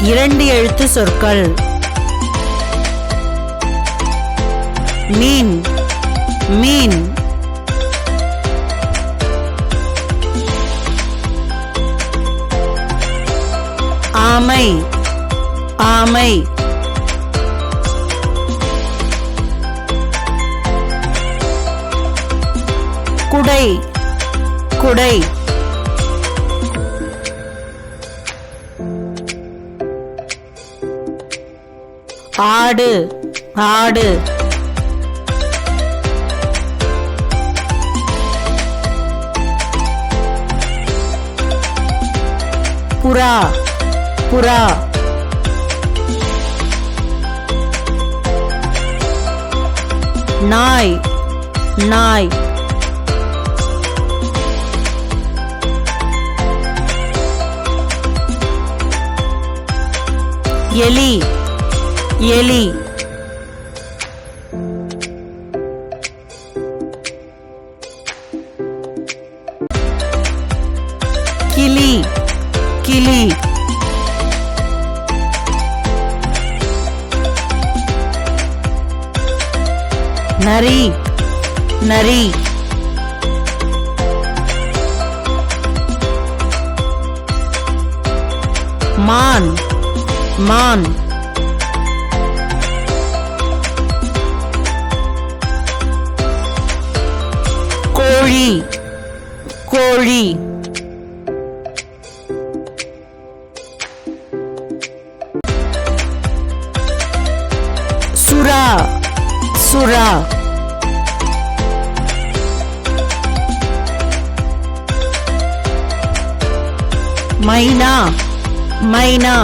2 எழுத்து சொற்கள். மீன் மீன். ஆமை ஆமை. குடை குடை. ஆடு ஆடு. புறா புறா. நாய் நாய். எலி எலி. கிளி கிளி. நரி நரி. மான் மான். கோழி கோழி. சுறா சுறா. மைனா மைனா.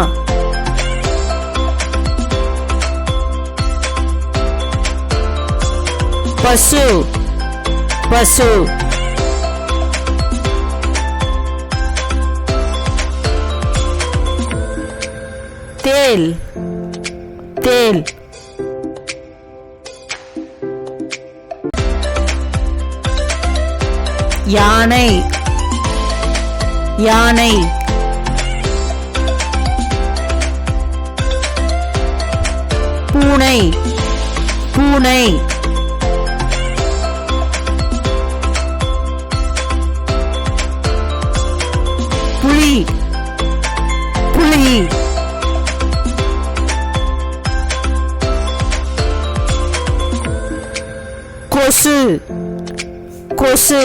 பசு பசு. தேல் தேல். யானை யானை. பூனை பூனை. புலி புலி. கொசு கொசு.